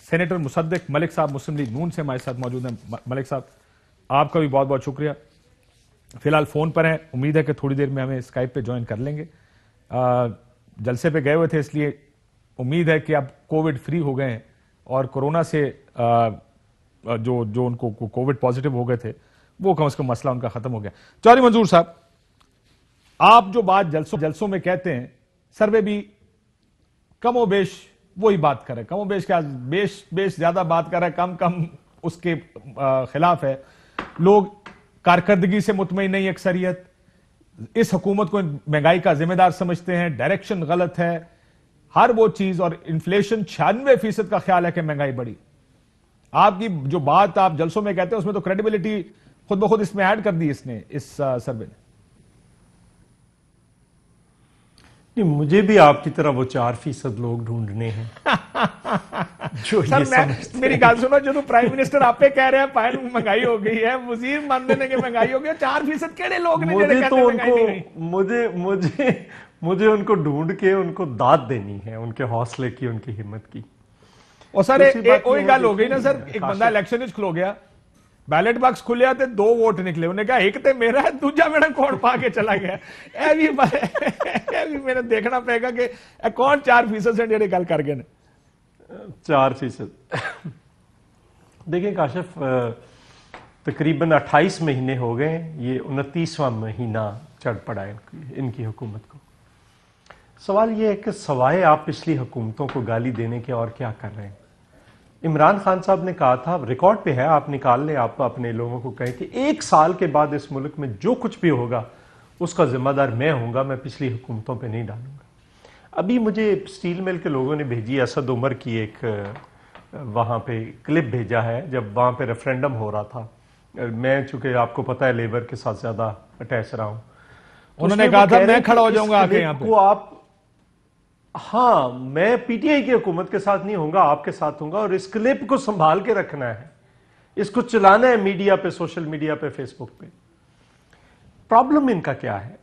Senator مصدق ملک صاحب مسلم league نون سے ہمارے ساتھ موجود ہیں. ملک صاحب آپ کا بھی بہت بہت شکریہ. فی الحال فون پر ہیں, امید ہے کہ تھوڑی دیر میں ہمیں اسکائپ پہ جوائن کر لیں گے. جلسے پہ گئے ہوئے تھے, اس لیے امید ہے کہ اب کووڈ فری ہو گئے ہیں اور کورونا سے جو ان کو کووڈ پازیٹیو ہو گئے تھے وہ کم از کم مسئلہ ان کا ختم ہو گیا. چودھری منظور صاحب, آپ جو بات جلسوں میں کہتے ہیں, سروے بھی کم و بیش وہی بات کر رہے, کم و بیش کیا, بیش زیادہ بات کر رہا ہے, کم اس کے خلاف ہے. لوگ کارکردگی سے مطمئن نہیں, اکثریت اس حکومت کو مہنگائی کا ذمہ دار سمجھتے ہیں, ڈائریکشن غلط ہے, ہر وہ چیز, اور انفلیشن 96% کا خیال ہے کہ مہنگائی بڑھی. آپ کی جو بات آپ جلسوں میں کہتے ہیں اس میں تو کریڈیبلٹی خود بخود اس میں ایڈ کر دی اس نے, اس سروے نے. مجھے بھی آپ کی طرح وہ 4% لوگ ڈھونڈنے ہیں جو سر میری گال سنو, جو پرائم منسٹر آپ پہ کہہ رہے ہیں پائن مہنگائی ہو گئی ہے, وزیر مان رہے ہیں کہ مہنگائی ہو گئی, 4% کیڑے لوگ نے مجھے تو ان کو مجھے ان کو ڈھونڈ کے ان کو داد دینی ہے, ان کے حوصلے کی, ان کی ہمت کی. اور سر وہی گل ہو گئی نا سر, ایک بندہ الیکشن کھلو گیا, بیلٹ باکس کھلیا تے 2 ووٹ نکلے, انہیں کہا ایک تے میرا ہے, دوجا میرا کون پا کے چلا گیا. اے بھی میں نے دیکھنا پڑے گا کہ کون 4% سے جڑے گل کر گئے نے. 4% دیکھیں کاشف, تقریباً 28 مہینے ہو گئے, یہ 29واں مہینہ چڑھ پڑا ہے ان کی حکومت کو. سوال یہ ہے کہ سوائے آپ پچھلی حکومتوں کو گالی دینے کے اور کیا کر رہے ہیں؟ عمران خان صاحب نے کہا تھا, ریکارڈ پہ ہے, آپ نکال لیں, آپ اپنے لوگوں کو کہیں کہ 1 سال کے بعد اس ملک میں جو کچھ بھی ہوگا اس کا ذمہ دار میں ہوں گا, میں پچھلی حکومتوں پہ نہیں ڈالوں گا. ابھی مجھے سٹیل مل کے لوگوں نے بھیجی اسد عمر کی ایک وہاں پہ کلپ بھیجا ہے جب وہاں پہ ریفرینڈم ہو رہا تھا. میں چونکہ آپ کو پتا ہے لیبر کے ساتھ زیادہ اٹیچ رہا ہوں, انہوں نے کہا تھا میں کھڑا ہو جاؤں گا آگے یہاں پہ. ہاں, میں پی ٹی آئی کی حکومت کے ساتھ نہیں ہوں گا, آپ کے ساتھ ہوں گا, اور اس کلپ کو سنبھال کے رکھنا ہے, اس کو چلانا ہے میڈیا پہ, سوشل میڈیا پہ, فیس بک پہ. پرابلم ان کا کیا ہے؟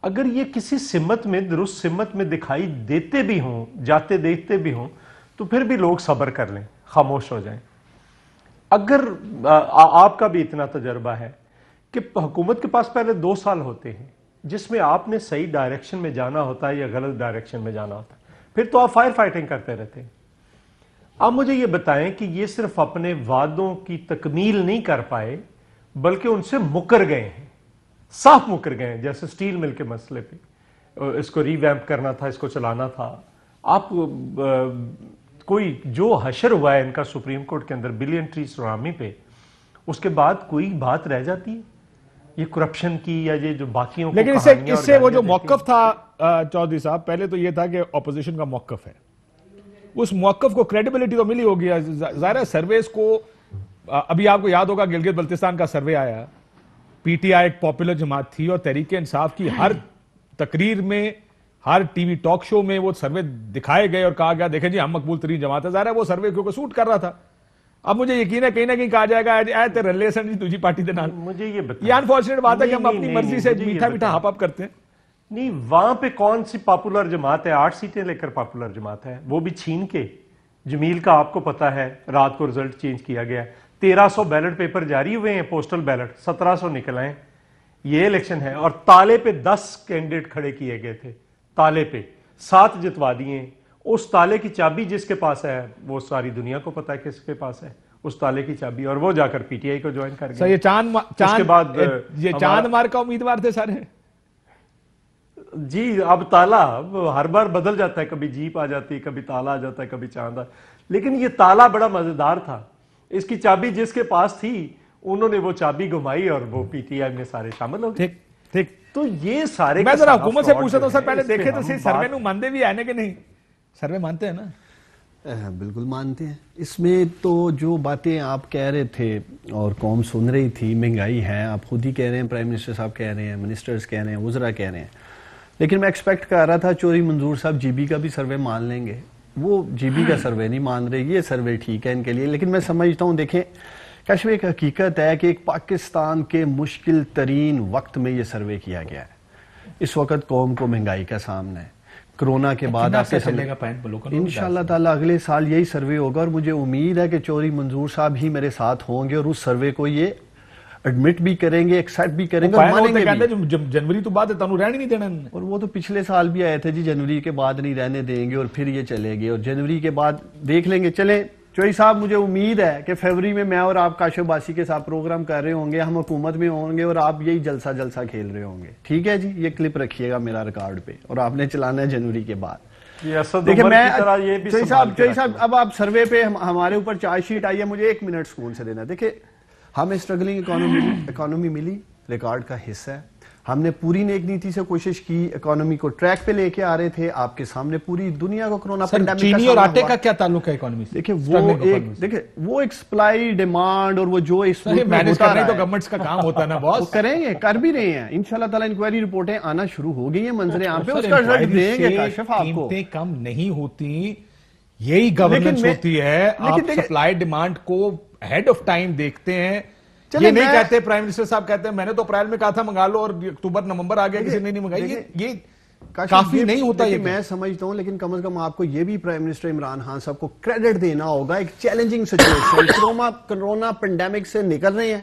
اگر یہ کسی سمت میں, درست سمت میں دکھائی دیتے بھی ہوں, جاتے دیکھتے بھی ہوں, تو پھر بھی لوگ صبر کر لیں, خاموش ہو جائیں. اگر آپ کا بھی اتنا تجربہ ہے کہ حکومت کے پاس پہلے 2 سال ہوتے ہیں جس میں آپ نے صحیح ڈائریکشن میں جانا ہوتا ہے یا غلط ڈائریکشن میں جانا ہوتا ہے, پھر تو آپ فائر فائٹنگ کرتے رہتے ہیں. آپ مجھے یہ بتائیں کہ یہ صرف اپنے وعدوں کی تکمیل نہیں کر پائے بلکہ ان سے مکر گئے ہیں, صاف مکر گئے ہیں. جیسے سٹیل مل کے مسئلے پہ, اس کو ری ویمپ کرنا تھا, اس کو چلانا تھا. آپ کوئی جو حشر ہوا ہے ان کا سپریم کورٹ کے اندر بلین ٹری سونامی پہ, اس کے بعد کوئی بات رہ جاتی ہے یہ کرپشن کی یا یہ جو باقیوں کو؟ لیکن اس سے وہ جو موقف تھا چودھری صاحب, پہلے تو یہ تھا کہ اپوزیشن کا موقف ہے, اس موقف کو کریڈیبلٹی تو ملی ہوگی. ظاہر ہے سرویز کو, ابھی آپ کو یاد ہوگا گلگت بلتستان کا سروے آیا, پی ٹی آئی ایک پاپولر جماعت تھی اور تحریک انصاف کی ہر تقریر میں, ہر ٹی وی ٹاک شو میں وہ سروے دکھائے گئے اور کہا گیا دیکھیں جی ہم مقبول ترین جماعت ہے. ظاہر ہے وہ سروے کیونکہ سوٹ کر رہا تھا. اب مجھے یقین ہے کہیں نہ کہیں کہا جائے گا اے تے ریلیشن جی دوسری پارٹی دے نال. مجھے یہ بتائیں, یہ انفارچونیٹ بات ہے کہ ہم اپنی مرضی سے میٹھا میٹھا ہاپ اپ کرتے ہیں. نہیں, وہاں پہ کون سی پاپولر جماعت ہے؟ 8 سیٹیں لے کر پاپولر جماعت ہے, وہ بھی چھین کے. جمیل کا آپ کو پتا ہے رات کو رزلٹ چینج کیا گیا, 1300 بیلٹ پیپر جاری ہوئے ہیں, پوسٹل بیلٹ 1700 نکل آئے. یہ الیکشن ہے اور تالے پہ 10 کینڈیڈیٹ کھڑے کیے گئے تھے, تالے پہ 7 جتوا دیے. اس تالے کی چابی جس کے پاس ہے وہ ساری دنیا کو پتا ہے کس کے پاس ہے اس تالے کی چابی, اور وہ جا کر پی ٹی آئی کو جوائن کر گئے. یہ چاند مار کا امیدوار تھے سارے جی. اب تالا ہر بار بدل جاتا ہے, کبھی جیپ آ جاتی ہے, کبھی تالا آ جاتا ہے, کبھی چاند. لیکن یہ تالا بڑا مزیدار تھا, اس کی چابی جس کے پاس تھی انہوں نے وہ چابی گھمائی اور وہ پی ٹی آئی میں سارے شامل ہو گئے. ٹھیک. تو یہ سارے, میں ذرا حکومت سے پوچھتا ہوں سر, پہلے دیکھے تو صحیح سروے نو مانتے بھی آنے کہ نہیں؟ سروے مانتے ہیں نا؟ بالکل مانتے ہیں. اس میں تو جو باتیں آپ کہہ رہے تھے اور قوم سن رہی تھی, مہنگائی ہے, آپ خود ہی کہہ رہے ہیں, پرائم منسٹر صاحب کہہ رہے ہیں, منسٹرز کہہ رہے ہیں, وزراء کہہ رہے ہیں. لیکن میں ایکسپیکٹ کر رہا تھا چودھری منظور صاحب جی بی کا بھی سروے مان لیں گے. وہ جی بی کا سروے نہیں مان رہے, یہ سروے ٹھیک ہے ان کے لیے. لیکن میں سمجھتا ہوں, دیکھیں کشمیر ایک حقیقت ہے کہ ایک پاکستان کے مشکل ترین وقت میں یہ سروے کیا گیا ہے. اس وقت قوم کو مہنگائی کا سامنا ہے, کورونا کے بعد آپ کے انشاءاللہ تعالیٰ اگلے سال یہی سروے ہوگا، اور مجھے امید ہے کہ چوہدری منظور صاحب ہی میرے ساتھ ہوں گے اور اس سروے کو یہ ایڈمٹ بھی کریں گے، ایکسیپٹ بھی کریں گے اور مانیں گے بھی۔ جنوری تو بعد ہے تانوں رہنے نہیں دینا، اور وہ تو پچھلے سال بھی آئے تھے جی، جنوری کے بعد نہیں رہنے دیں گے اور پھر یہ چلے گے، اور جنوری کے بعد دیکھ لیں گے۔ چلیں چوہدری صاحب، مجھے امید ہے کہ فروری میں میں اور آپ کاشف باسی کے ساتھ پروگرام کر رہے ہوں گے، ہم حکومت میں ہوں گے اور آپ یہی جلسہ کھیل رہے ہوں گے، ٹھیک ہے جی؟ یہ کلپ رکھیے گا میرا ریکارڈ پہ، اور آپ نے چلانا ہے جنوری کے بعد۔ دیکھیں میں چوہدری صاحب اب آپ سروے پہ ہمارے اوپر چارج شیٹ آئی ہے، مجھے 1 منٹ سکون سے دینا۔ دیکھیں ہمیں اسٹرگلنگ اکانومی ملی، ریکارڈ کا حصہ ہے، ہم نے پوری نیک نیتی سے کوشش کی، اکانومی کو ٹریک پہ لے کے آ رہے تھے، آپ کے سامنے پوری دنیا کو کرونا پینڈیمک کا چینی اور آٹے کا کیا تعلق ہے اکانومی سے؟ دیکھیں وہ ایک سپلائی ڈیمانڈ اور وہ جو اس مینیج کرنا تو گورنمنٹس کا کام ہوتا ہے نا باس، کریں گے، کر بھی رہے ہیں انشاءاللہ تعالیٰ۔ انکوائری رپورٹیں آنا شروع ہو گئی ہیں منظر عام پہ، اس کا رزلٹ دیں گے کاشف آپ کو۔ قیمتیں کم نہیں ہوتی، یہی گورننس ہوتی ہے، آپ سپلائی ڈیمانڈ کو ہیڈ آف ٹائم دیکھتے ہیں۔ یہ نہیں کہتے پرائم منسٹر صاحب کہتے ہیں میں نے تو اپریل میں کہا تھا منگا لو اور اکتوبر نومبر آ گیا کسی نے نہیں منگائی، یہ کافی نہیں ہوتا۔ یہ میں سمجھتا ہوں، لیکن کم از کم آپ کو یہ بھی پرائم منسٹر عمران خان صاحب کو کریڈٹ دینا ہوگا، ایک چیلنجنگ سچویشن، کرونا پینڈیمک سے نکل رہے ہیں،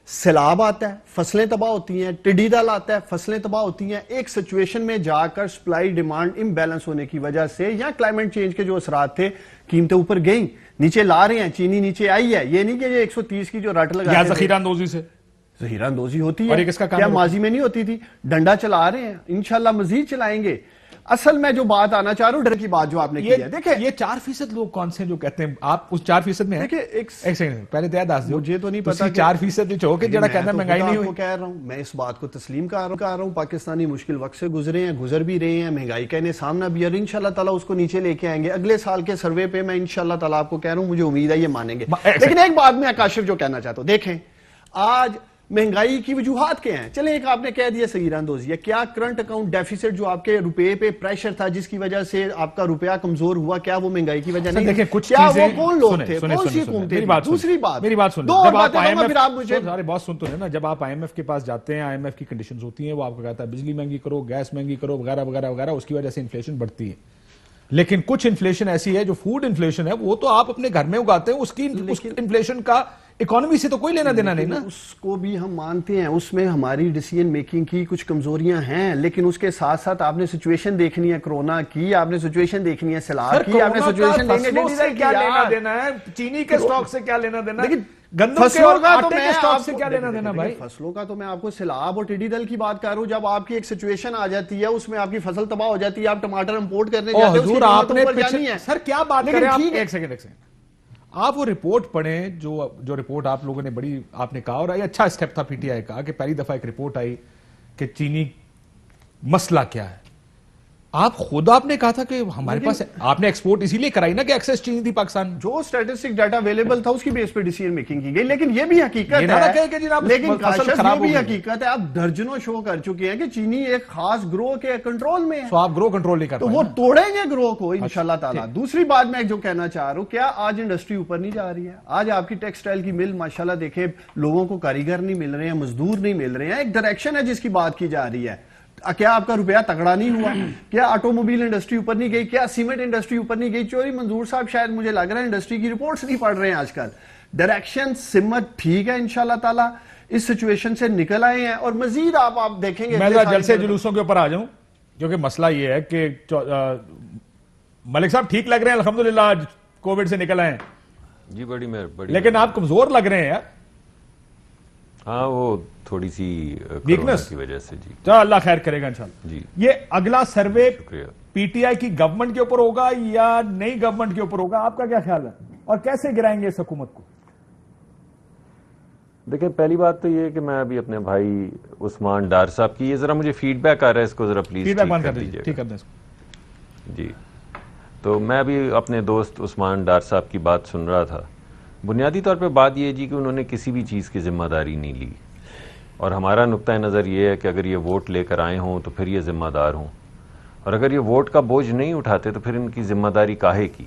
سیلاب آتا ہے، فصلیں تباہ ہوتی ہیں، ٹڈی دل آتا ہے، فصلیں تباہ ہوتی ہیں، ایک سچویشن میں جا کر سپلائی ڈیمانڈ امبیلنس ہونے کی وجہ سے یا کلائمیٹ چینج کے جو اثرات تھے، قیمتیں اوپر گئیں، نیچے لا رہے ہیں، چینی نیچے آئی ہے، یہ نہیں کہ یہ 130 کی جو رٹ لگا یا ذخیرہ اندوزی سے ذخیرہ اندوزی ہوتی ہے، کیا ماضی میں نہیں ہوتی تھی؟ ڈنڈا چلا رہے ہیں، انشاءاللہ مزید چلائیں گے۔ اصل میں جو بات آنا چاہ رہا ہوں، ڈر کی بات جو آپ نے کی ہے، دیکھیں یہ 4% لوگ کون سے جو کہتے ہیں آپ اس 4% میں ہیں؟ دیکھیں ایک سیکنڈ پہلے تو یاد آس دیو، مجھے تو نہیں پتا 4% جو کہ جڑا کہنا مہنگائی نہیں ہوئی، کہہ رہا ہوں میں اس بات کو تسلیم کر رہا ہوں، پاکستانی مشکل وقت سے گزرے ہیں، گزر بھی رہے ہیں، مہنگائی کا انہیں سامنا بھی، اور انشاءاللہ تعالیٰ اس کو نیچے لے کے آئیں گے۔ اگلے سال کے سروے پہ میں انشاءاللہ تعالیٰ آپ کو کہہ رہا ہوں، مجھے امید ہے یہ مانیں گے۔ لیکن ایک بات میں کاشف جو کہنا چاہتا ہوں، دیکھیں آج مہنگائی کی وجوہات کیا ہیں؟ چلیں ایک آپ نے کہہ دیا ذخیرہ اندوزی ہے، کیا کرنٹ اکاؤنٹ ڈیفیسٹ جو آپ کے روپے پہ پریشر تھا جس کی وجہ سے آپ کا روپیہ کمزور ہوا، کیا وہ مہنگائی کی وجہ نہیں؟ دیکھیں کچھ کیا چیزیں وہ کون لوگ تھے، کون سی حکومتیں؟ دوسری بات میری بات سن دو اور باتیں کہوں گا پھر آپ مجھے سارے بہت سنتے ہیں نا، جب آپ آئی ایم ایف کے پاس جاتے ہیں، آئی ایم ایف کی کنڈیشنز ہوتی ہیں، وہ آپ کو کہتا ہے بجلی مہنگی کرو، گیس مہنگی کرو، وغیرہ وغیرہ وغیرہ، اس کی وجہ سے انفلیشن بڑھتی ہے۔ لیکن کچھ انفلیشن ایسی ہے جو فوڈ انفلیشن ہے، وہ تو آپ اپنے گھر میں اگاتے ہیں، اس کی انفلیشن کا اکانومی سے تو کوئی لینا دینا نہیں نا۔ اس کو بھی ہم مانتے ہیں، اس میں ہماری ڈیسیژن میکنگ کی کچھ کمزوریاں ہیں، لیکن اس کے ساتھ ساتھ آپ نے سچویشن دیکھنی ہے کرونا کی، آپ نے سچویشن دیکھنی ہے سیلاب کی، آپ نے سچویشن کیا لینا دینا ہے، چینی کے سٹاک سے کیا لینا دینا ہے، گندم کے اور آٹے کے سٹاک سے کیا لینا دینا بھائی؟ فصلوں کا تو میں آپ کو سیلاب اور ٹڈی دل کی بات کر رہا ہوں، جب آپ کی ایک سچویشن آ جاتی ہے، اس میں آپ کی فصل تباہ ہو جاتی ہے، آپ ٹماٹر امپورٹ کرنے جاتے ہیں، حضور آپ نے سر کیا بات کریں آپ، ایک سیکنڈ آپ وہ رپورٹ پڑھیں جو رپورٹ آپ لوگوں نے بڑی آپ نے کہا، اور یہ اچھا اسٹیپ تھا پی ٹی آئی کا کہ پہلی دفعہ ایک رپورٹ آئی کہ چینی مسئلہ کیا ہے۔ آپ خود آپ نے کہا تھا کہ ہمارے پاس آپ نے ایکسپورٹ اسی لیے کرائی نا کہ ایکسس چینی تھی پاکستان، جو اسٹیٹسٹک ڈیٹا اویلیبل تھا اس کی بیس پہ ڈیسیژن میکنگ کی گئی، لیکن یہ بھی حقیقت ہے، لیکن یہ بھی حقیقت ہے آپ درجنوں شو کر چکے ہیں کہ چینی ایک خاص گروہ کے کنٹرول میں ہے، تو آپ گروہ کنٹرول نہیں کر تو وہ توڑیں گے گروہ کو انشاءاللہ تعالیٰ۔ دوسری بات میں جو کہنا چاہ رہا ہوں، کیا آج انڈسٹری اوپر نہیں جا رہی ہے؟ آج آپ کی ٹیکسٹائل کی مل ماشاءاللہ دیکھیں، لوگوں کو کاریگر نہیں مل رہے ہیں، مزدور نہیں مل رہے ہیں، ایک ڈائریکشن ہے جس کی بات کی جا رہی ہے۔ کیا آپ کا روپیہ تگڑا نہیں ہوا؟ کیا آٹو موبیل انڈسٹری اوپر نہیں گئی؟ کیا سیمنٹ انڈسٹری اوپر نہیں گئی؟ چوہدری منظور صاحب شاید مجھے لگ رہا ہے انڈسٹری کی رپورٹس نہیں پڑھ رہے ہیں آج کل۔ ڈائریکشن سمت ٹھیک ہے، انشاءاللہ تعالیٰ اس سچویشن سے نکل آئے ہیں، اور مزید آپ دیکھیں گے۔ میں جلسے جلوسوں کے اوپر آ جاؤں، کیونکہ مسئلہ یہ ہے کہ ملک صاحب ٹھیک لگ رہے ہیں الحمدللہ، آج کووڈ سے نکل آئے ہیں جی، بڑی مہربانی، لیکن آپ کمزور لگ رہے ہیں یار۔ ہاں وہ تھوڑی سی ویکنس کی وجہ سے جی، چلو اللہ خیر کرے گا انشاءاللہ۔ جی یہ اگلا سروے شکریہ۔ پی ٹی آئی کی گورنمنٹ کے اوپر ہوگا یا نئی گورنمنٹ کے اوپر ہوگا، آپ کا کیا خیال ہے، اور کیسے گرائیں گے اس حکومت کو؟ دیکھیں پہلی بات تو یہ کہ میں ابھی اپنے بھائی عثمان ڈار صاحب کی، یہ ذرا مجھے فیڈ بیک آ رہا ہے، اس کو ذرا پلیز فیڈ بیک بند کر دیجیے، ٹھیک کر دیں اس کو۔ جی، تو میں ابھی اپنے دوست عثمان ڈار صاحب کی بات سن رہا تھا۔ بنیادی طور پہ بات یہ جی کہ انہوں نے کسی بھی چیز کی ذمہ داری نہیں لی، اور ہمارا نقطہ نظر یہ ہے کہ اگر یہ ووٹ لے کر آئے ہوں تو پھر یہ ذمہ دار ہوں، اور اگر یہ ووٹ کا بوجھ نہیں اٹھاتے تو پھر ان کی ذمہ داری کاہے کی؟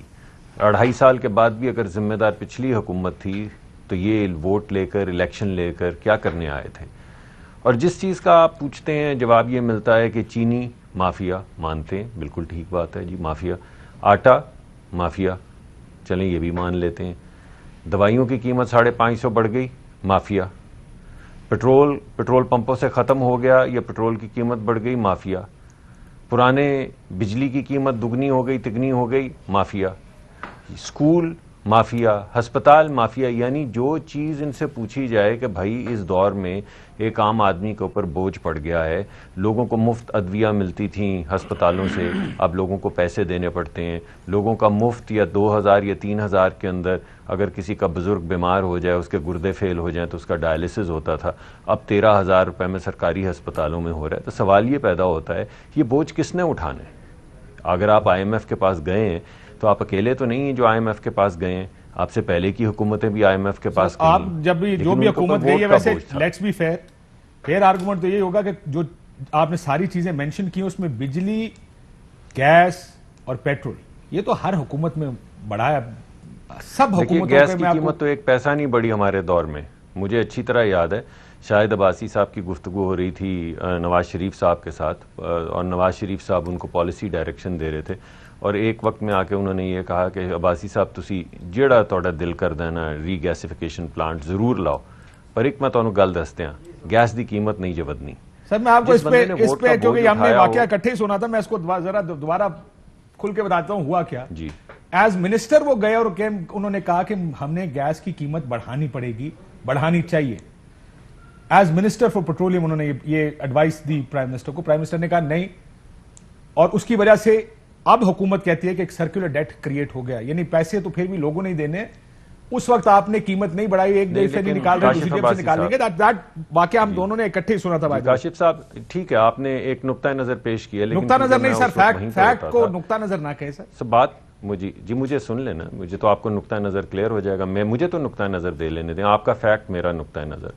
2.5 سال کے بعد بھی اگر ذمہ دار پچھلی حکومت تھی تو یہ ووٹ لے کر الیکشن لے کر کیا کرنے آئے تھے؟ اور جس چیز کا آپ پوچھتے ہیں جواب یہ ملتا ہے کہ چینی مافیا مانتے ہیں، بالکل ٹھیک بات ہے جی، مافیا. آٹا مافیا، چلیں یہ بھی مان لیتے ہیں. دوائیوں کی قیمت 550 بڑھ گئی، مافیا. پٹرول پمپوں سے ختم ہو گیا یا پٹرول کی قیمت بڑھ گئی، مافیا. پرانے بجلی کی قیمت دگنی ہو گئی تگنی ہو گئی، مافیا. اسکول مافیا، ہسپتال مافیا. یعنی جو چیز ان سے پوچھی جائے کہ بھائی اس دور میں ایک عام آدمی کے اوپر بوجھ پڑ گیا ہے، لوگوں کو مفت ادویہ ملتی تھیں ہسپتالوں سے، اب لوگوں کو پیسے دینے پڑتے ہیں. لوگوں کا مفت یا 2000 یا 3000 کے اندر اگر کسی کا بزرگ بیمار ہو جائے، اس کے گردے فیل ہو جائیں تو اس کا ڈائلسس ہوتا تھا، اب 13,000 روپے میں سرکاری ہسپتالوں میں ہو رہا ہے. تو سوال یہ پیدا ہوتا ہے یہ بوجھ کس نے اٹھانا ہے؟ اگر آپ IMF کے پاس گئے ہیں تو آپ اکیلے تو نہیں ہیں جو IMF کے پاس گئے ہیں، آپ سے پہلے کی حکومتیں بھی IMF کے پاس گئی. آپ جب بھی جو بھی حکومت گئی ہے، ویسے لیٹس بی فیئر آرگومنٹ تو یہی ہوگا کہ جو آپ نے ساری چیزیں مینشن کی اس میں بجلی، گیس اور پیٹرول، یہ تو ہر حکومت میں بڑھا ہے. سب حکومتوں گیس پہ کی میں آپ قیمت تو ایک پیسہ نہیں بڑھی ہمارے دور میں. مجھے اچھی طرح یاد ہے شاہد عباسی صاحب کی گفتگو ہو رہی تھی نواز شریف صاحب کے ساتھ، اور نواز شریف صاحب ان کو پالیسی ڈائریکشن دے رہے تھے، اور ایک وقت میں آ کے انہوں نے یہ کہا کہ عباسی صاحب تسی جیڑا توڑا دل کر دینا ری گیسیفیکیشن پلانٹ ضرور لاؤ، پر ایک میں تانوں گل دستے ہیں گیس دی قیمت نہیں جو ودنی. سر میں آپ کو اس پہ کیونکہ ہم نے واقعہ اکٹھے ہی سنا تھا، میں اس کو ذرا دوبارہ کھل کے بتاتا ہوں ہوا کیا. جی ایز منسٹر وہ گئے اور انہوں نے کہا کہ ہم نے گیس کی قیمت بڑھانی پڑے گی، بڑھانی چاہیے. ایز منسٹر فار پیٹرولیم انہوں نے یہ ایڈوائس دی پرائم منسٹر کو. پرائم منسٹر نے کہا نہیں، اور اس کی وجہ سے اب حکومت کہتی ہے کہ ایک سرکولر ڈیٹ کریٹ ہو گیا، یعنی پیسے تو پھر بھی لوگوں نے دینے. اس وقت آپ نے قیمت نہیں بڑھائی، ایک جیب سے نہیں نکال رہے دوسری جیب سے نکال لیں گے. دیٹ واقعہ ہم دونوں نے اکٹھے ہی سنا تھا. کاشف صاحب ٹھیک ہے، آپ نے ایک نقطہ نظر پیش کیا، لیکن نقطہ نظر نہیں سر، فیکٹ کو نقطہ نظر نہ کہے سر. بات مجھے سن لینا، مجھے تو آپ کو نقطہ نظر کلیئر ہو جائے گا. مجھے تو نقطہ نظر دے لینے دیں. آپ کا فیکٹ، میرا نقطہ نظر.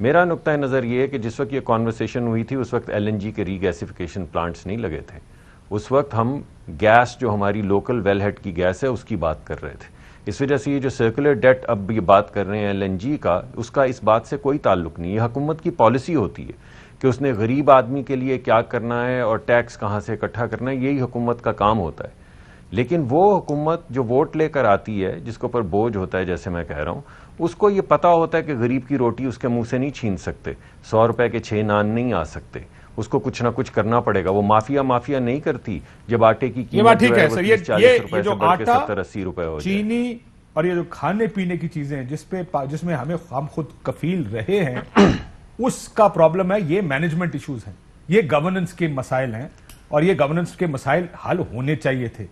میرا نقطہ نظر یہ ہے کہ جس وقت یہ کانورسیشن ہوئی تھی اس وقت LNG کے ری گیسیفیکیشن پلانٹس نہیں لگے تھے. اس وقت ہم گیس جو ہماری لوکل ویل ہیڈ کی گیس ہے اس کی بات کر رہے تھے. اس وجہ سے یہ جو سرکولر ڈیٹ اب یہ بات کر رہے ہیں LNG کا، اس کا اس بات سے کوئی تعلق نہیں. یہ حکومت کی پالیسی ہوتی ہے کہ اس نے غریب آدمی کے لیے کیا کرنا ہے اور ٹیکس کہاں سے اکٹھا کرنا ہے، یہی حکومت کا کام ہوتا ہے. لیکن وہ حکومت جو ووٹ لے کر آتی ہے، جس کے اوپر بوجھ ہوتا ہے، جیسے میں کہہ رہا ہوں، اس کو یہ پتا ہوتا ہے کہ غریب کی روٹی اس کے منہ سے نہیں چھین سکتے، 100 روپے کے 6 نان نہیں آ سکتے، اس کو کچھ نہ کچھ کرنا پڑے گا. وہ مافیا نہیں کرتی جب آٹے کی قیمت جو ہے وہ 30-40 روپے سے بڑھ کے 70-80 روپے ہو جائے. چینی اور یہ جو کھانے پینے کی چیزیں جس میں ہم خود کفیل رہے ہیں، اس کا پرابلم ہے. یہ مینجمنٹ ایشوز ہیں، یہ گورننس کے مسائل ہیں، اور یہ گورننس کے مسائل حل ہونے چاہیے تھے.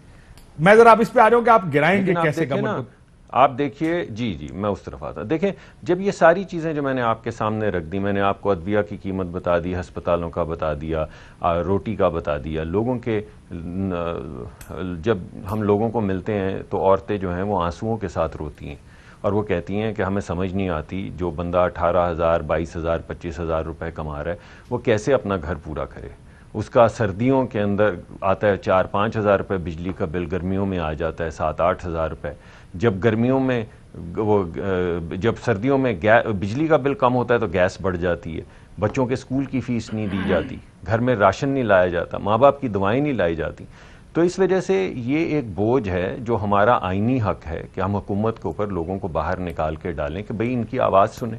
میں ذرا آپ اس پہ آ رہا ہوں کہ آپ گرائیں گے کیسے گورنمنٹ. آپ دیکھیے جی میں اس طرف آتا. دیکھیں جب یہ ساری چیزیں جو میں نے آپ کے سامنے رکھ دی، میں نے آپ کو ادویہ کی قیمت بتا دی، ہسپتالوں کا بتا دیا، روٹی کا بتا دیا، لوگوں کے جب ہم لوگوں کو ملتے ہیں تو عورتیں جو ہیں وہ آنسوؤں کے ساتھ روتی ہیں اور وہ کہتی ہیں کہ ہمیں سمجھ نہیں آتی جو بندہ 18,000 22,000 25,000 روپے کما رہا ہے وہ کیسے اپنا گھر پورا کرے. اس کا سردیوں کے اندر آتا ہے 4-5 ہزار روپے بجلی کا بل، گرمیوں میں آ جاتا ہے 7-8 ہزار روپے. جب گرمیوں میں جب سردیوں میں بجلی کا بل کم ہوتا ہے تو گیس بڑھ جاتی ہے، بچوں کے اسکول کی فیس نہیں دی جاتی، گھر میں راشن نہیں لایا جاتا، ماں باپ کی دوائیں نہیں لائی جاتی. تو اس وجہ سے یہ ایک بوجھ ہے جو ہمارا آئینی حق ہے کہ ہم حکومت کے اوپر لوگوں کو باہر نکال کے ڈالیں کہ بھئی ان کی آواز سنیں.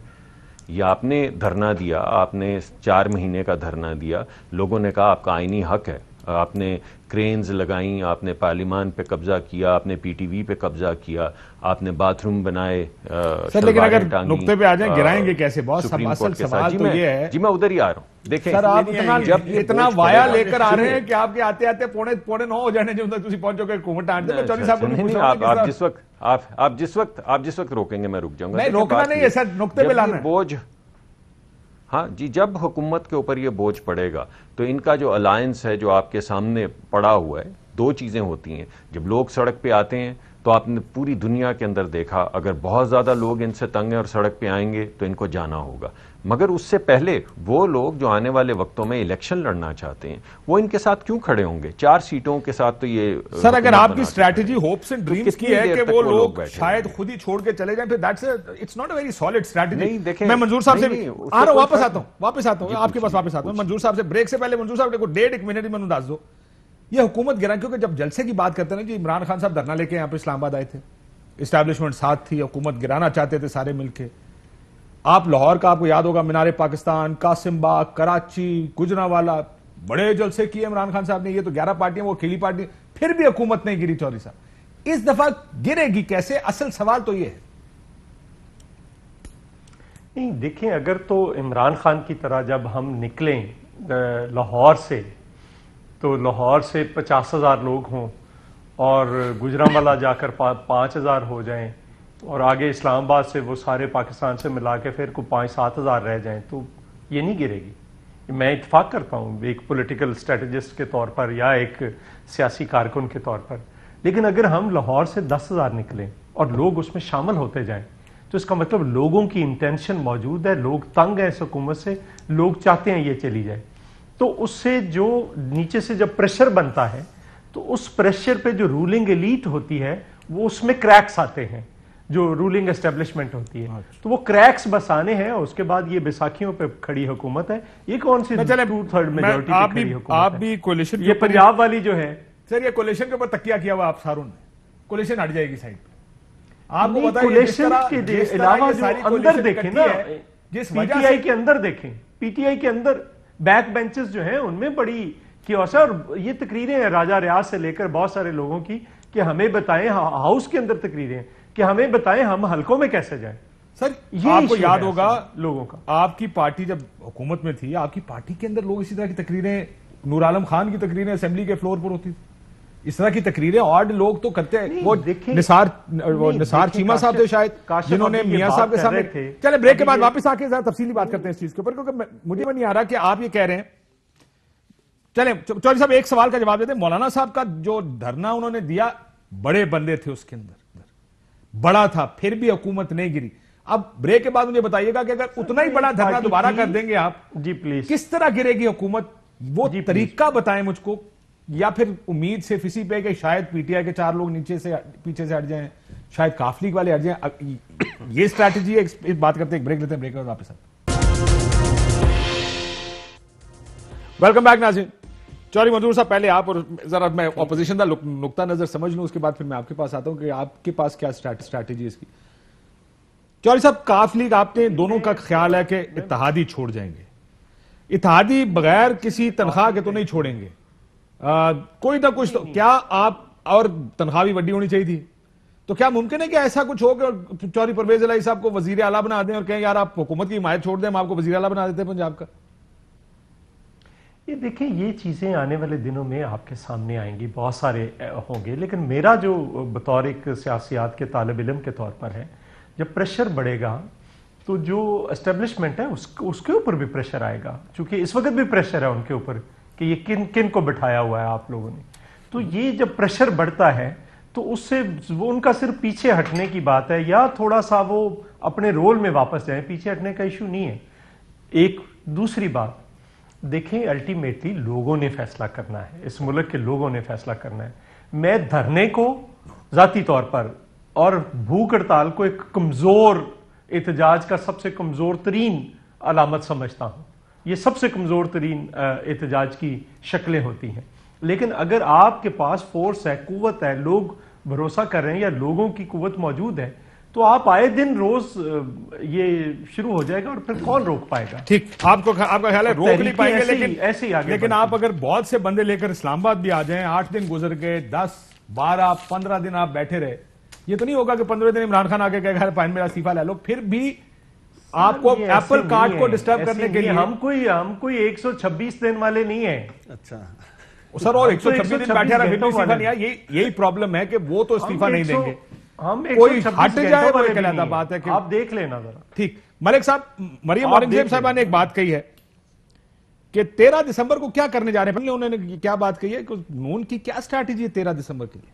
یہ آپ نے دھرنا دیا، آپ نے 4 مہینے کا دھرنا دیا، لوگوں نے کہا آپ کا آئینی حق ہے، آپ نے کرینز لگائیں، آپ نے پارلیمان پہ قبضہ کیا، آپ نے PTV پہ قبضہ کیا، آپ نے باتھ روم بنائے. سر لیکن اگر نقطے پہ آ جائیں گرائیں گے کیسے؟ بہت اصل سوال تو یہ ہے. جی میں ادھر ہی آ رہا ہوں. دیکھیں سر آپ اتنا وایا لے کر آ رہے ہیں کہ آپ کے آتے آتے 8:45 ہو جانے جب تک تسی پہنچو گے حکومت آنے دے. چودھری صاحب کو نہیں پوچھا آپ جس وقت روکیں گے میں رک جاؤں گا. نہیں روکنا نہیں ہے سر، نقطے پہ لانا ہے. بوجھ ہاں جی، جب حکومت کے اوپر یہ بوجھ پڑے گا تو ان کا جو الائنس ہے جو آپ کے سامنے پڑا ہوا ہے، 2 چیزیں ہوتی ہیں. جب لوگ سڑک پہ آتے ہیں تو آپ نے پوری دنیا کے اندر دیکھا اگر بہت زیادہ لوگ ان سے تنگ ہیں اور سڑک پہ آئیں گے تو ان کو جانا ہوگا. مگر اس سے پہلے وہ لوگ جو آنے والے وقتوں میں الیکشن لڑنا چاہتے ہیں وہ ان کے ساتھ کیوں کھڑے ہوں گے؟ 4 سیٹوں کے ساتھ تو یہ سر اگر آپ کی اسٹریٹجی ہوپس اینڈ ڈریمز کی ہے کہ وہ لوگ شاید خود ہی چھوڑ کے چلے جائیں، پھر it's not a very solid strategy. میں منظور صاحب سے آ رہا ہوں، واپس آتا ہوں آپ کے پاس واپس آتا ہوں. منظور صاحب سے بریک سے پہلے منظور صاحب کو 1.5 منٹ میں دس دو یہ حکومت گرا، کیونکہ جب جلسے کی بات کرتے ہیں نا جی، عمران خان صاحب دھرنا لے کے یہاں پہ اسلام آباد آئے تھے، اسٹیبلشمنٹ ساتھ تھی، حکومت گرانا چاہتے تھے سارے مل کے. آپ لاہور کا آپ کو یاد ہوگا، مینار پاکستان، قاسم باغ، کراچی، گجرانوالہ، بڑے جلسے کیے عمران خان صاحب نے. یہ تو 11 پارٹیاں، وہ اکیلی پارٹی، پھر بھی حکومت نہیں گری. چودھری صاحب اس دفعہ گرے گی کیسے؟ اصل سوال تو یہ ہے. نہیں دیکھیں، اگر تو عمران خان کی طرح جب ہم نکلیں لاہور سے تو لاہور سے 50,000 لوگ ہوں اور گجرانوالہ جا کر 5,000 ہو جائیں اور آگے اسلام آباد سے وہ سارے پاکستان سے ملا کے پھر کوئی 5-7 ہزار رہ جائیں تو یہ نہیں گرے گی. میں اتفاق کرتا ہوں ایک پولیٹیکل اسٹریٹجسٹ کے طور پر یا ایک سیاسی کارکن کے طور پر. لیکن اگر ہم لاہور سے 10,000 نکلیں اور لوگ اس میں شامل ہوتے جائیں تو اس کا مطلب لوگوں کی انٹینشن موجود ہے، لوگ تنگ ہیں اس حکومت سے، لوگ چاہتے ہیں یہ چلی جائے. تو اس سے جو نیچے سے جب پریشر بنتا ہے تو اس پریشر پہ جو رولنگ ایلیٹ ہوتی ہے وہ اس میں کریکس آتے ہیں، جو رولنگ اسٹیبلشمنٹ ہوتی ہے. تو وہ کریکس بس آنے ہیں. اس کے بعد یہ بیساکھیوں پہ کھڑی حکومت ہے. یہ کون سی 2/3 میجورٹی پہ کھڑی حکومت ہے؟ بھی کولیشن، یہ پنجاب والی جو ہے سر، یہ کولیشن کے اوپر تکیہ کیا ہوا آپ ساروں نے، کولیشن ہٹ جائے گی سائڈ پہ. آپ کو پتا ہے کولیشن کے علاوہ جو اندر دیکھیں نا، پی ٹی آئی کے اندر دیکھیں، پی ٹی آئی کے اندر بیک بینچز جو ہیں ان میں بڑی کیوس ہے. اور یہ تقریریں ہیں راجہ ریاض سے لے کر بہت سارے لوگوں کی کہ ہمیں بتائیں، ہاؤس کے اندر تقریریں ہیں کہ ہمیں بتائیں ہم حلقوں میں کیسے جائیں. سر آپ کو یاد ہوگا لوگوں کا، آپ کی پارٹی جب حکومت میں تھی، آپ کی پارٹی کے اندر لوگ اسی طرح کی تقریریں، نور عالم خان کی تقریریں اسمبلی کے فلور پر ہوتی تھی، اس طرح کی تقریریں اور لوگ تو کرتے ہیں. وہ نثار چیمہ صاحب تھے شاید جنہوں نے میاں صاحب کے سامنے. چلے بریک کے بعد واپس آ کے ذرا تفصیلی بات کرتے ہیں اس چیز کے اوپر، کیونکہ مجھے نہیں آ رہا کہ آپ یہ کہہ رہے ہیں. چلیں چودھری صاحب ایک سوال کا جواب دیتے ہیں. مولانا صاحب کا جو دھرنا انہوں نے دیا، بڑے بندے تھے اس کے اندر، بڑا تھا، پھر بھی حکومت نہیں گری. اب بریک کے بعد مجھے بتائیے گا کہ اگر اتنا ہی بڑا دھرنا دوبارہ کر دیں گے آپ، جی پلیز، کس طرح گرے گی حکومت؟ وہ طریقہ بتائیں مجھ کو، یا پھر امید صرف اسی پہ کہ شاید پی ٹی آئی کے 4 لوگ نیچے سے پیچھے سے ہٹ جائیں، شاید کاف لیگ والے ہٹ جائیں. یہ اسٹریٹجی ہے. اس بات کرتے ہیں، ایک بریک لیتے ہیں، بریک کے بعد واپس آتے ہیں. ویلکم بیک ناظرین. چودھری منظور صاحب، پہلے آپ، اور ذرا میں اپوزیشن کا نقطہ نظر سمجھ لوں، اس کے بعد پھر میں آپ کے پاس آتا ہوں کہ آپ کے پاس کیا اسٹریٹجی اس کی. چودھری صاحب، کاف لیگ آپ نے دونوں کا خیال ہے کہ اتحادی چھوڑ جائیں گے. اتحادی بغیر کسی تنخواہ کے تو نہیں چھوڑیں گے، کوئی نہ کچھ تو. کیا آپ، اور تنخواہ بھی بڑی ہونی چاہیے تھی، تو کیا ممکن ہے کہ ایسا کچھ ہو کہ چودھری پرویز الہی صاحب کو وزیر اعلیٰ بنا دیں اور کہیں یار آپ حکومت کی حمایت چھوڑ دیں، ہم آپ کو وزیر اعلیٰ بنا دیتے ہیں پنجاب کا؟ یہ دیکھیں، یہ چیزیں آنے والے دنوں میں آپ کے سامنے آئیں گی، بہت سارے ہوں گے. لیکن میرا جو بطور ایک سیاسیات کے طالب علم کے طور پر ہے، جب پریشر بڑھے گا تو جو اسٹیبلشمنٹ ہے اس کے اوپر بھی پریشر آئے گا، چونکہ اس وقت بھی پریشر ہے ان کے اوپر کہ یہ کن کو بٹھایا ہوا ہے آپ لوگوں نے. تو یہ جب پریشر بڑھتا ہے تو اس سے وہ ان کا صرف پیچھے ہٹنے کی بات ہے، یا تھوڑا سا وہ اپنے رول میں واپس جائیں. پیچھے ہٹنے کا ایشو نہیں ہے. ایک دوسری بات دیکھیں، الٹیمیٹلی لوگوں نے فیصلہ کرنا ہے، اس ملک کے لوگوں نے فیصلہ کرنا ہے. میں دھرنے کو ذاتی طور پر اور بھوک ہڑتال کو ایک کمزور احتجاج کا سب سے کمزور ترین علامت سمجھتا ہوں. یہ سب سے کمزور ترین احتجاج کی شکلیں ہوتی ہیں. لیکن اگر آپ کے پاس فورس ہے، قوت ہے، لوگ بھروسہ کر رہے ہیں یا لوگوں کی قوت موجود ہے، تو آپ آئے دن روز یہ شروع ہو جائے گا اور پھر کون روک پائے گا؟ ٹھیک، آپ کا خیال ہے روک نہیں پائیں گے، لیکن آپ اگر بہت سے بندے لے کر اسلام آباد بھی آ جائیں، 8 دن گزر گئے، 10 12 15 دن آپ بیٹھے رہے، یہ تو نہیں ہوگا کہ 15 دن عمران خان آگے کہے گا فائن میرا استعفیٰ لے لو. پھر بھی آپ کو ایپل کارٹ کو ڈسٹرب کرنے کے لیے ہم کوئی 126 دن والے نہیں ہیں. اچھا سر، اور 126 دن بیٹھے رہا پھر بھی استعفیٰ نہیں آیا. یہی پرابلم ہے کہ وہ تو استعفیٰ نہیں دیں گے. ہم کوئی ہٹ جائے وہ ایک علیحدہ بات ہے کہ آپ دیکھ لینا ذرا. ٹھیک. ملک صاحب، مریم اورنگزیب صاحبہ نے ایک بات کہی ہے کہ 13 دسمبر کو کیا کرنے جا رہے ہیں. انہوں نے کیا بات کہی ہے کہ ان کی کیا اسٹریٹجی ہے 13 دسمبر کے لیے؟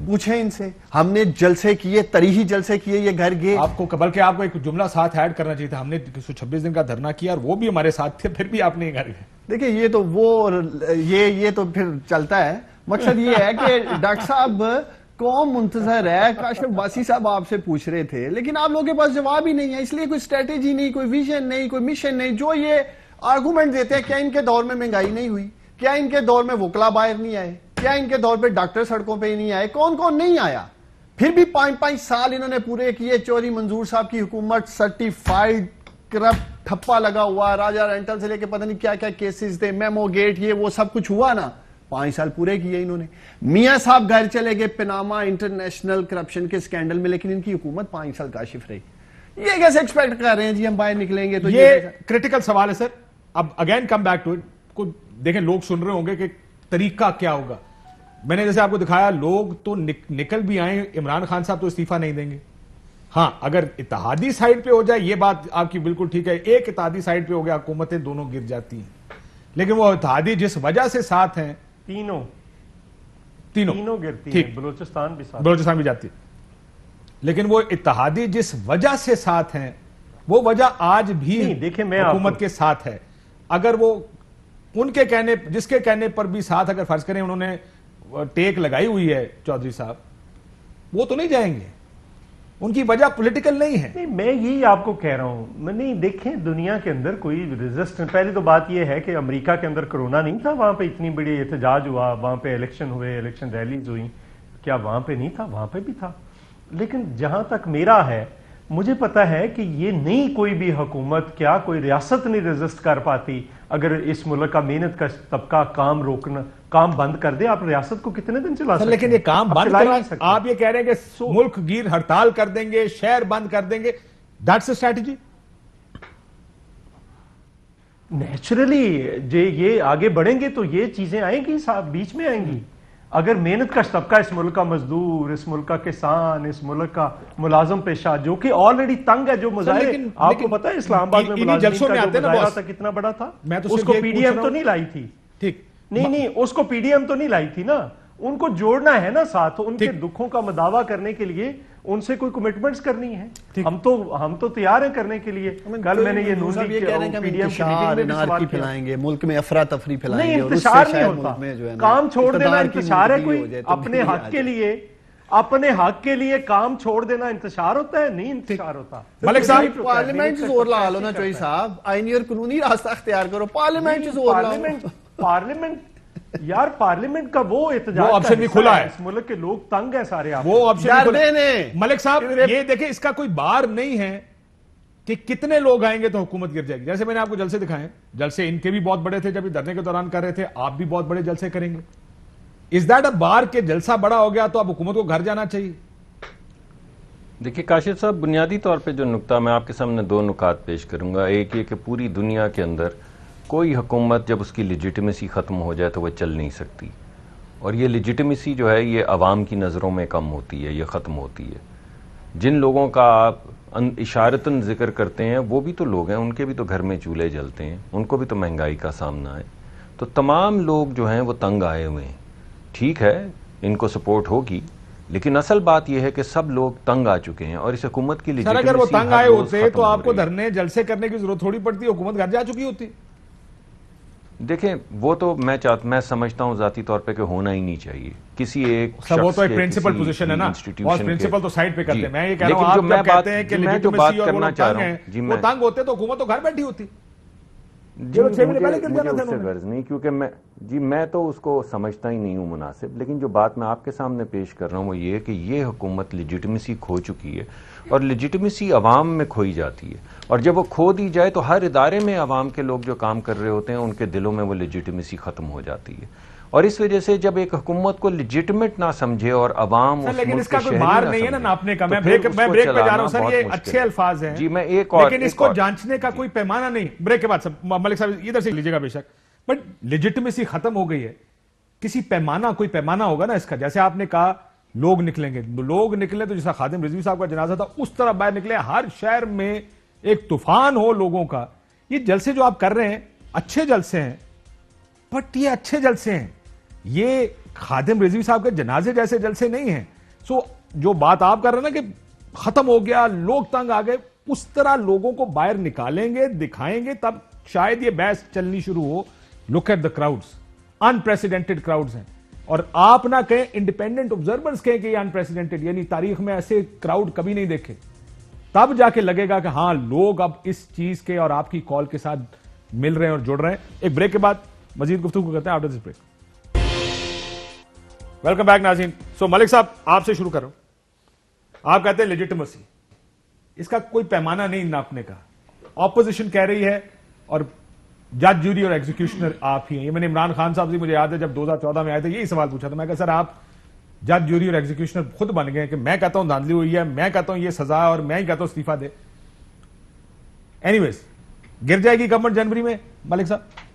پوچھیں ان سے. ہم نے جلسے کیے, تاریخی جلسے کیے, یہ گھر گئے. آپ کو بلکہ آپ کو ایک جملہ ساتھ ایڈ کرنا چاہیے تھا, ہم نے 126 دن کا دھرنا کیا اور وہ بھی ہمارے ساتھ تھے, پھر بھی آپ نے گھر گئے. دیکھیں یہ تو وہ یہ تو پھر چلتا ہے. مقصد یہ ہے کہ ڈاکٹر صاحب قوم منتظر ہے. کاشف باسی صاحب آپ سے پوچھ رہے تھے, لیکن آپ لوگوں کے پاس جواب ہی نہیں ہے, اس لیے کوئی اسٹریٹجی نہیں, کوئی ویژن نہیں, کوئی مشن نہیں. جو یہ آرگومنٹ دیتے ہیں, کیا ان کے دور میں مہنگائی نہیں ہوئی؟ کیا ان کے دور میں وکلا باہر نہیں آئے؟ کیا ان کے دور پہ ڈاکٹر سڑکوں پہ ہی نہیں آئے؟ کون کون نہیں آیا؟ پھر بھی 5 سال انہوں نے پورے کیے. چوہری منظور صاحب کی حکومت سرٹیفائیڈ کرپٹ ٹھپا لگا ہوا, راجہ رینٹل سے لے کے پتہ نہیں کیا کیا کیسز تھے, میمو گیٹ, یہ وہ سب کچھ ہوا نا. 5 سال پورے کیے انہوں نے. میاں صاحب گھر چلے گئے پناما انٹرنیشنل کرپشن کے سکینڈل میں, لیکن ان کی حکومت 5 سال کاشف رہی. یہ کیسے ایکسپیکٹ کر رہے ہیں جی ہم باہر نکلیں گے؟ تو یہ کریٹیکل سوال ہے سر. اب again come back to it. دیکھیں لوگ سن رہے ہوں گے کہ طریقہ کیا ہوگا. میں نے جیسے آپ کو دکھایا, لوگ تو نکل بھی آئے. عمران خان صاحب تو استعفیٰ نہیں دیں گے. ہاں اگر اتحادی سائیڈ پہ ہو جائے, یہ بات آپ کی بالکل ٹھیک ہے, ایک اتحادی سائیڈ پہ ہو گیا حکومتیں دونوں گر جاتی ہیں. لیکن وہ اتحادی جس وجہ سے ساتھ ہیں, تینوں گرتی ہیں, بلوچستان بھی جاتی ہے. لیکن وہ اتحادی جس وجہ سے ساتھ ہیں, وہ وجہ آج بھی حکومت کے ساتھ ہے. اگر وہ ان کے کہنے, جس کے کہنے پر بھی ساتھ اگر فرض کریں انہوں نے ٹیک لگائی ہوئی ہے چودھری صاحب, وہ تو نہیں جائیں گے. ان کی وجہ پولیٹیکل نہیں ہے. میں یہی آپ کو کہہ رہا ہوں. نہیں دیکھیں, دنیا کے اندر کوئی ریزسٹ, پہلی تو بات یہ ہے کہ امریکہ کے اندر کرونا نہیں تھا, وہاں پہ اتنی بڑی احتجاج ہوا, وہاں پہ الیکشن ہوئے, الیکشن ریلیز ہوئی, کیا وہاں پہ نہیں تھا؟ وہاں پہ بھی تھا. لیکن جہاں تک میرا ہے, مجھے پتا ہے کہ یہ نہیں کوئی بھی حکومت, کیا کوئی ریاست نہیں ریزسٹ کر پاتی اگر اس ملک کا محنت کا طبقہ کام بند کر دے. آپ ریاست کو کتنے دن چلا سکتے ہیں؟ لیکن یہ کام بند کر, آپ یہ کہہ رہے ہیں کہ ملک گیر ہڑتال کر دیں گے, شہر بند کر دیں گے, دیٹس اے اسٹریٹجی. نیچرلی یہ آگے بڑھیں گے تو یہ چیزیں آئیں گی, بیچ میں آئیں گی. اگر محنت کا طبقہ, اس ملک کا مزدور, اس ملک کا کسان, اس ملک کا ملازم پیشہ, جو کہ آلریڈی تنگ ہے, جو مظاہرے, آپ کو پتا ہے اسلام آباد میں ملازمین کا جو مظاہرہ تھا کتنا بڑا تھا, اس کو پی ڈی ایم تو نہیں لائی تھی. ٹھیک, نہیں اس کو پی ڈی ایم تو نہیں لائی تھی نا. ان کو جوڑنا ہے نا ساتھ, ان کے دکھوں کا مداوع کرنے کے لیے ان سے کوئی کمٹمنٹس کرنی ہے. ہم تو تیار ہیں کرنے کے لیے. کل میں نے یہ نون لیگ پی ڈی ایم کی میٹنگ میں سوال کیا, پھیلائیں گے ملک میں افراتفری پھیلائیں گے. نہیں, انتشار نہیں ہوتا, کام چھوڑ دینا انتشار ہے. کوئی اپنے حق کے لیے کام چھوڑ دینا انتشار ہوتا ہے؟ نہیں انتشار ہوتا. ملک صاحب پارلیمنٹ سے زور لگا لو نا چوئی صاحب, آئینی اور قانونی راستہ اختیار کرو, پارلیمنٹ سے زور لگاؤ. پارلیمنٹ یار, پارلیمنٹ کا وہ احتجاج, وہ آپشن بھی کھلا ہے. اس ملک کے لوگ تنگ ہیں سارے. وہ آپشن ملک صاحب یہ دیکھیں, اس کا کوئی بار نہیں ہے کہ کتنے لوگ آئیں گے تو حکومت گر جائے گی. جیسے میں نے آپ کو جلسے دکھائے, جلسے ان کے بھی بہت بڑے تھے جب یہ دھرنے کے دوران کر رہے تھے, آپ بھی بہت بڑے جلسے کریں گے. از دیٹ اے بار کہ جلسہ بڑا ہو گیا تو اب حکومت کو گھر جانا چاہیے؟ دیکھیے کاشف صاحب, بنیادی طور پہ جو نقطہ میں آپ کے سامنے 2 نکات پیش کروں گا. ایک یہ کہ پوری دنیا کے اندر کوئی حکومت جب اس کی لیجیٹمیسی ختم ہو جائے تو وہ چل نہیں سکتی, اور یہ لیجیٹمیسی جو ہے یہ عوام کی نظروں میں کم ہوتی ہے, یہ ختم ہوتی ہے. جن لوگوں کا آپ اشارتاً ذکر کرتے ہیں وہ بھی تو لوگ ہیں, ان کے بھی تو گھر میں چولہے جلتے ہیں, ان کو بھی تو مہنگائی کا سامنا ہے. تو تمام لوگ جو ہیں وہ تنگ آئے ہوئے ہیں. ٹھیک ہے ان کو سپورٹ ہوگی, لیکن اصل بات یہ ہے کہ سب لوگ تنگ آ چکے ہیں, اور اس حکومت کی لیجیٹمیسی اگر وہ تنگ آئے ہوتے تو آپ کو دھرنے جلسے کرنے کی ضرورت تھوڑی پڑتی, حکومت گھر جا چکی ہوتی. دیکھیں وہ تو میں سمجھتا ہوں ذاتی طور پہ کہ ہونا ہی نہیں چاہیے کسی ایک شخص وہ تو ایک پرنسپل پوزیشن ہے نا, اور پرنسپل تو سائیڈ پہ کرتے ہیں. میں یہ کہہ رہا ہوں, آپ جب کہتے ہیں کہ لیجیٹمیسی اور وہ تنگ ہیں, وہ تنگ ہوتے تو حکومت تو گھر بیٹھی ہوتی. مجھے اس سے غرض نہیں, کیونکہ میں تو اس کو سمجھتا ہی نہیں ہوں مناسب. لیکن جو بات میں آپ کے سامنے پیش کر رہا ہوں وہ یہ ہے کہ یہ حکومت لیجیٹمیسی کھو چکی ہے, اور لیجیٹمیسی عوام میں کھوئی جاتی ہے, اور جب وہ کھو دی جائے تو ہر ادارے میں عوام کے لوگ جو کام کر رہے ہوتے ہیں ان کے دلوں میں وہ لیجیٹمیسی ختم ہو جاتی ہے. اور اس وجہ سے جب ایک حکومت کو لیجیٹمیٹ نہ سمجھے اور عوام لیکن اس کا کوئی بار نہیں ہے نا ناپنے کا. میں بریک پہ جا رہا ہوں سر, یہ اچھے الفاظ ہیں, لیکن اس کو جانچنے کا کوئی پیمانہ نہیں. بریک کے بعد ملک صاحب ادھر سے لیجیے گا بے شک, بٹ لیجیٹمیسی ختم ہو گئی ہے. کسی پیمانہ, کوئی پیمانہ ہوگا نا اس کا. جیسے آپ نے کہا لوگ نکلیں گے, لوگ نکلیں تو جیسا خادم رضوی صاحب کا جنازہ تھا اس طرح باہر نکلے, ہر شہر میں ایک طوفان ہو لوگوں کا. یہ جلسے جو آپ کر رہے ہیں اچھے جلسے ہیں, بٹ یہ اچھے جلسے ہیں, یہ خادم رضوی صاحب کے جنازے جیسے جلسے نہیں ہیں. سو جو بات آپ کر رہے ہیں نا کہ ختم ہو گیا, لوگ تنگ آ گئے, اس طرح لوگوں کو باہر نکالیں گے, دکھائیں گے, تب شاید یہ بحث چلنی شروع ہو. Look at the crowds, unprecedented crowds ہیں. اور آپ نہ کہیں, انڈیپینڈنٹ آبزرورز کہیں کہ یہ انپریسیڈنٹڈ, یعنی تاریخ میں ایسے کراؤڈ کبھی نہیں دیکھے. تب جا کے لگے گا کہ ہاں لوگ اب اس چیز کے اور آپ کی کال کے ساتھ مل رہے ہیں اور جڑ رہے ہیں. ایک بریک کے بعد مزید گفتگو کرتے ہیں after this break. Welcome back ناظرین. سو ملک صاحب آپ سے شروع کر رہا ہوں. آپ کہتے ہیں لیجٹیمیسی, اس کا کوئی پیمانہ نہیں ناپنے کا. اپوزیشن کہہ رہی ہے اور جج, جوری اور ایگزیکیوشنر آپ ہی ہیں. یہ میں نے عمران خان صاحب سے, مجھے یاد ہے جب 2014 میں آئے تھے یہی سوال پوچھا تھا. میں کہا سر آپ جج, جوری اور ایگزیکیوشنر خود بن گئے کہ میں کہتا ہوں دھاندلی ہوئی ہے, میں کہتا ہوں یہ سزا اور میں ہی کہتا ہوں استعفیٰ دے. اینی ویز, گر جائے گی گورنمنٹ جنوری میں ملک صاحب؟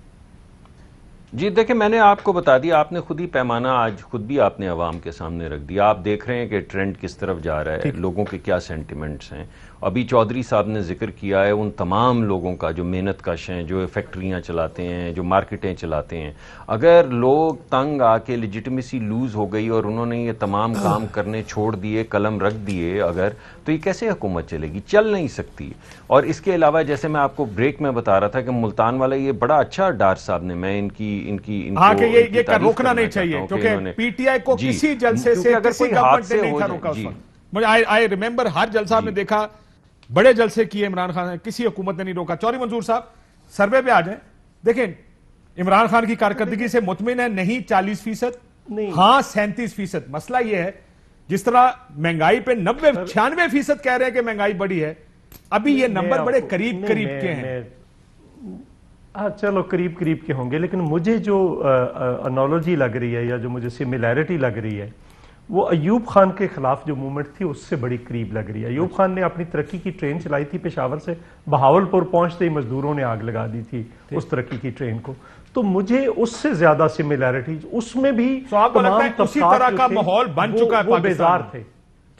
جی دیکھیں, میں نے آپ کو بتا دیا, آپ نے خود ہی پیمانہ آج خود بھی آپ نے عوام کے سامنے رکھ دیا. آپ دیکھ رہے ہیں کہ ٹرینڈ کس طرف جا رہا ہے, لوگوں کے کیا سینٹیمنٹس ہیں. ابھی چودھری صاحب نے ذکر کیا ہے ان تمام لوگوں کا جو محنت کش ہیں, جو فیکٹریاں چلاتے ہیں, جو مارکیٹیں چلاتے ہیں. اگر لوگ تنگ آ کے لیجٹمیسی لوز ہو گئی اور انہوں نے یہ تمام کام کرنے چھوڑ دیے, قلم رکھ دیے اگر, تو یہ کیسے حکومت چلے گی؟ چل نہیں سکتی. اور اس کے علاوہ جیسے میں آپ کو بریک میں بتا رہا تھا کہ ملتان والا یہ بڑا اچھا ڈار صاحب نے, میں ان کی ہاں کہ یہ روکنا نہیں چاہیے کیونکہ پی ٹی آئی کو کسی جلسے سے کسی گورنمنٹ نے نہیں تھا روکا. اس وقت مجھے آئی ریمبر ہر جلسہ میں دیکھا, بڑے جلسے کیے عمران خان نے, کسی حکومت نے نہیں روکا. چوری منظور صاحب سروے پہ آ جائیں, دیکھیں عمران خان کی کارکردگی سے مطمئن ہے؟ نہیں 40%, ہاں 37%. مسئلہ یہ ہے جس طرح مہنگائی پہ 90-96% کہہ رہے ہیں کہ مہنگائی بڑی ہے, ابھی یہ نمبر بڑے قریب کے ہیں. چلو قریب کے ہوں گے, لیکن مجھے جو انالوجی لگ رہی ہے یا جو مجھے سملیرٹی لگ رہی ہے وہ ایوب خان کے خلاف جو موومنٹ تھی اس سے بڑی قریب لگ رہی ہے. ایوب خان نے اپنی ترقی کی ٹرین چلائی تھی پشاور سے, بہاولپور پہنچتے ہی مزدوروں نے آگ لگا دی تھی اس ترقی کی ٹرین کو. تو مجھے اس سے زیادہ سملیرٹی اس میں بھی اسی طرح کا ماحول بن چکا ہے, وہ بیزار تھے.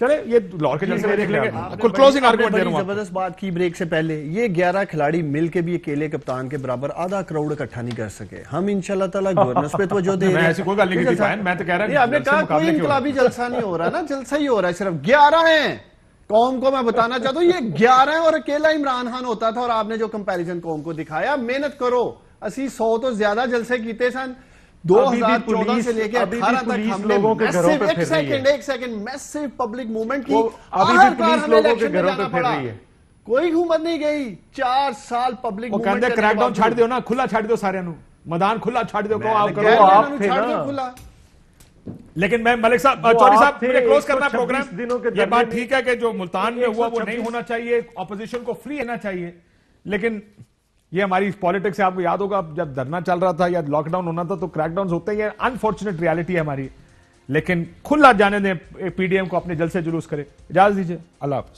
چلے یہ لاہور کے جلسے میں دیکھ لیں گے. کلوزنگ آرگومنٹ دے رہا ہوں. زبردست بات کی بریک سے پہلے, یہ 11 کھلاڑی مل کے بھی اکیلے کپتان کے برابر آدھا کروڑ اکٹھا نہیں کر سکے. ہم انشاءاللہ تعالیٰ گورننس پہ توجہ دے رہے ہیں. میں ایسی کوئی گل نہیں کی تھی, میں تو کہہ رہا ہوں آپ نے کہا کوئی انقلابی جلسہ نہیں ہو رہا نا, جلسہ ہی ہو رہا ہے. صرف 11 ہیں. قوم کو میں بتانا چاہتا ہوں یہ 11 ہیں اور اکیلا عمران خان ہوتا تھا. اور آپ نے جو کمپیریزن قوم کو دکھایا, محنت کرو. اسی 100 تو زیادہ جلسے کیتے سن 2014 سے لے کے 18 تک ہم نے ایک سیکنڈ میسو پبلک موومنٹ کی. ابھی بھی پولیس لوگوں کے گھروں پہ پھر رہی ہے. کوئی حکومت نہیں گئی. 4 سال پبلک موومنٹ. وہ کہتے ہیں کریک ڈاؤن چھاڑ دیو نا, کھلا چھاڑ دیو سارے نو, میدان کھلا چھاڑ دیو, کہو آپ کرو, آپ تھے نا. لیکن میں ملک صاحب, چوری صاحب مجھے کلوز کرنا ہے پروگرام. یہ بات ٹھیک ہے کہ جو ملتان میں ہوا وہ نہیں ہونا چاہیے, اپوزیشن کو فری ہونا چاہیے, لیکن یہ ہماری پالیٹکس سے آپ کو یاد ہوگا جب دھرنا چل رہا تھا یا لاک ڈاؤن ہونا تھا تو کریک ڈاؤنز ہوتے ہیں. یہ انفارچونیٹ ریالٹی ہے ہماری, لیکن کھلا جانے دیں, پی ڈی ایم کو اپنے جلسے جلوس کرے. اجازت دیجیے, اللہ حافظ.